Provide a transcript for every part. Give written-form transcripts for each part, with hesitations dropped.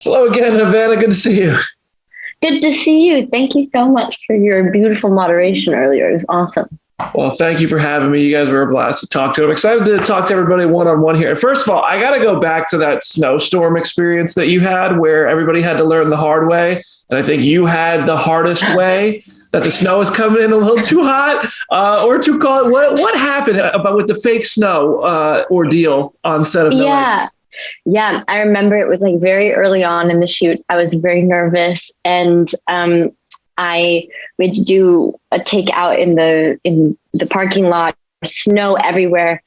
Hello again, Havana. Good to see you. Good to see you. Thank you so much for your beautiful moderation earlier. It was awesome. Well, thank you for having me. You guys were a blast to talk to. I'm excited to talk to everybody one-on-one here. First of all, I got to go back to that snowstorm experience that you had where everybody had to learn the hard way. And I think you had the hardest way, that the snow is coming in a little too hot or too cold. What happened about with the fake snow ordeal on set of Yeah, I remember it was like very early on in the shoot. I was very nervous, and I would do a takeout in the parking lot, snow everywhere.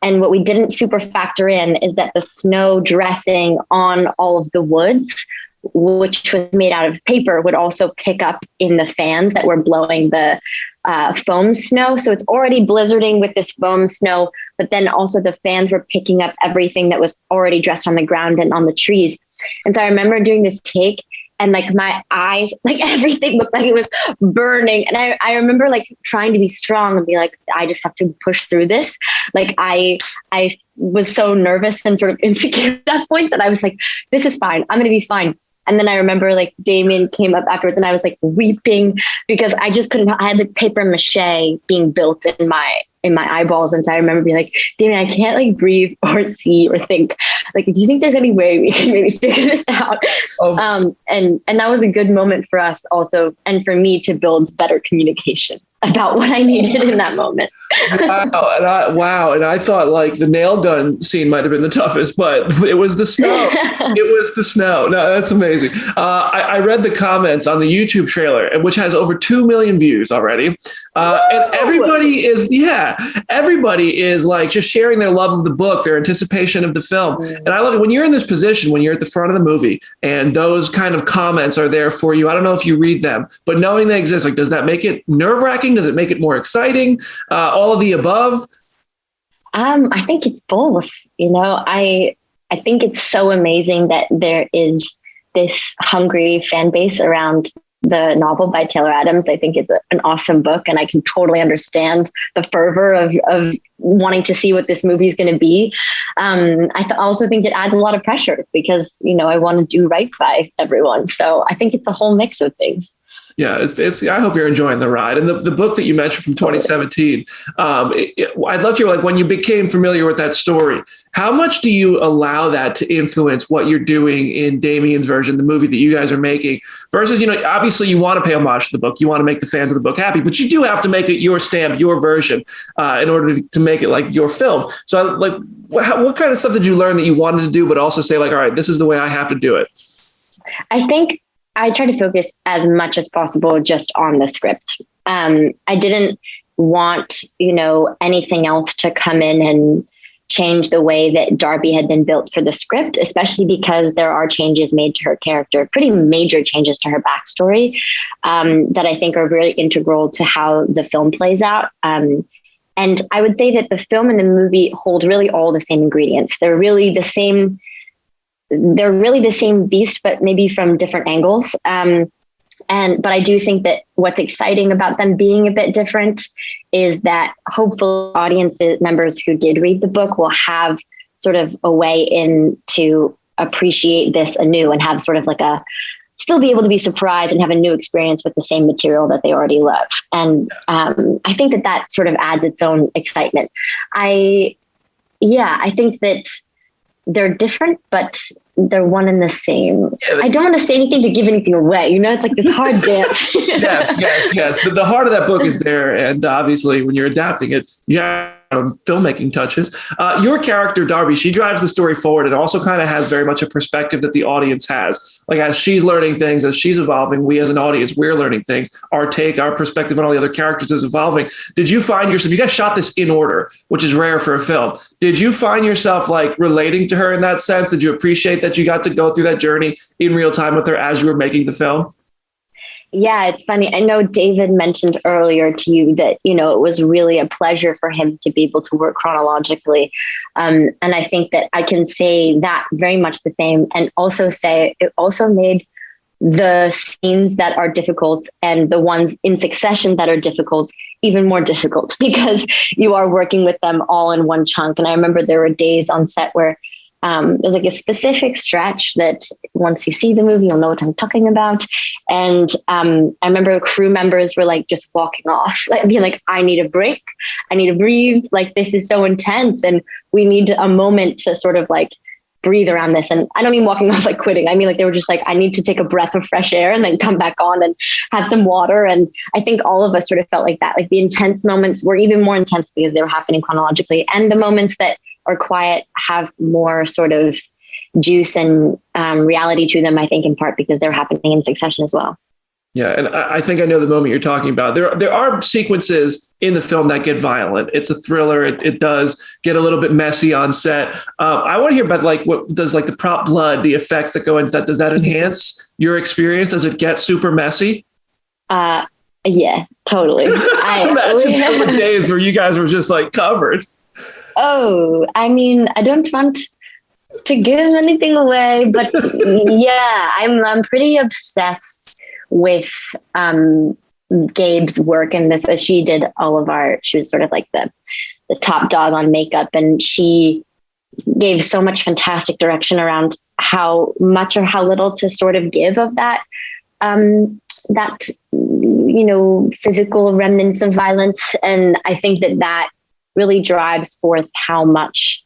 And what we didn't super factor in is that the snow dressing on all of the woods, which was made out of paper, would also pick up in the fans that were blowing the foam snow. So it's already blizzarding with this foam snow, but then also the fans were picking up everything that was already dressed on the ground and on the trees. And so I remember doing this take, and like my eyes, like everything looked like it was burning. And I remember like trying to be strong and be like, I just have to push through this. Like I was so nervous and sort of insecure at that point that I was like, this is fine. I'm going to be fine. And then I remember like Damien came up afterwards and I was like weeping because I just couldn't, I had the paper mache being built in my eyeballs. And so I remember being like, Damien, I can't like breathe or see or think. Like, do you think there's any way we can maybe figure this out? And that was a good moment for us also. And for me to build better communication about what I needed in that moment. Wow. And I thought like the nail gun scene might've been the toughest, but it was the snow. It was the snow. No, that's amazing. I read the comments on the YouTube trailer, which has over 2 million views already. And everybody is like just sharing their love of the book, their anticipation of the film. And I love it when you're in this position, when you're at the front of the movie and those kind of comments are there for you. I don't know if you read them, but knowing they exist, like, does that make it nerve-wracking? Does it make it more exciting? All of the above? I think it's both. You know, I think it's so amazing that there is this hungry fan base around the novel by Taylor Adams. I think it's an awesome book, and I can totally understand the fervor of wanting to see what this movie is going to be. I also think it adds a lot of pressure because, you know, I want to do right by everyone. So I think it's a whole mix of things. Yeah, it's. I hope you're enjoying the ride. And the book that you mentioned from 2017, I'd love to hear, like, when you became familiar with that story, how much do you allow that to influence what you're doing in Damien's version, the movie that you guys are making, versus, you know, obviously you want to pay homage to the book, you want to make the fans of the book happy, but you do have to make it your stamp, your version, in order to make it like your film. So, like, what kind of stuff did you learn that you wanted to do, but also say, like, all right, this is the way I have to do it? I think I try to focus as much as possible just on the script. I didn't want, you know, anything else to come in and change the way that Darby had been built for the script, especially because there are changes made to her character, pretty major changes to her backstory, that I think are really integral to how the film plays out. And I would say that the film and the movie hold really all the same ingredients. They're really the same beast, but maybe from different angles. But I do think that what's exciting about them being a bit different is that hopefully audience members who did read the book will have sort of a way in to appreciate this anew and have sort of like still be able to be surprised and have a new experience with the same material that they already love. And I think that sort of adds its own excitement. I think that they're different, but they're one and the same. Yeah, I don't want to say anything to give anything away. You know, it's like this hard dance. Yes. The heart of that book is there. And obviously when you're adapting it, you have filmmaking touches. Your character, Darby, she drives the story forward. It also kind of has very much a perspective that the audience has. Like, as she's learning things, as she's evolving, we as an audience, we're learning things. Our perspective on all the other characters is evolving. Did you find yourself, you guys shot this in order, which is rare for a film. Did you find yourself like relating to her in that sense? Did you appreciate that you got to go through that journey in real time with her as you were making the film? Yeah, it's funny. I know David mentioned earlier to you that, you know, it was really a pleasure for him to be able to work chronologically. And I think that I can say that very much the same, and also say it also made the scenes that are difficult and the ones in succession that are difficult even more difficult because you are working with them all in one chunk. And I remember there were days on set where there's like a specific stretch that once you see the movie, you'll know what I'm talking about. And I remember crew members were like just walking off, like being like, I need a break. I need to breathe. Like, this is so intense. And we need a moment to sort of like breathe around this. And I don't mean walking off like quitting. I mean, like, they were just like, I need to take a breath of fresh air and then come back on and have some water. And I think all of us sort of felt like that. Like, the intense moments were even more intense because they were happening chronologically. And the moments that are quiet have more sort of juice and reality to them, I think, in part because they're happening in succession as well. Yeah, and I think I know the moment you're talking about. There are sequences in the film that get violent. It's a thriller. It does get a little bit messy on set. I want to hear about like what does like the prop blood, the effects that go into that. Does that enhance your experience? Does it get super messy? Yeah, totally. I imagine there were days where you guys were just like covered. Oh, I mean, I don't want to give anything away, but yeah, I'm pretty obsessed with Gabe's work in this. She did she was sort of like the top dog on makeup, and she gave so much fantastic direction around how much or how little to sort of give of that physical remnants of violence. And I think that really drives forth how much,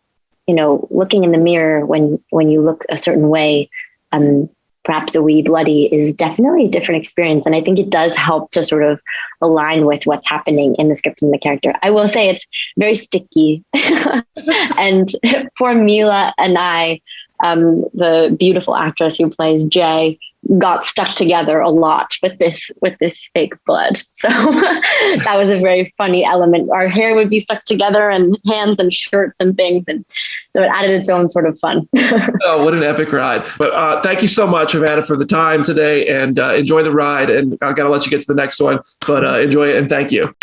looking in the mirror when you look a certain way, perhaps a wee bloody, is definitely a different experience. And I think it does help to sort of align with what's happening in the script and the character. I will say it's very sticky. And for Mila and I, the beautiful actress who plays Jay, got stuck together a lot with this fake blood. So that was a very funny element. Our hair would be stuck together and hands and shirts and things. And so it added its own sort of fun. Oh, what an epic ride. But thank you so much, Havana, for the time today, and enjoy the ride. And I got to let you get to the next one, but enjoy it. And thank you.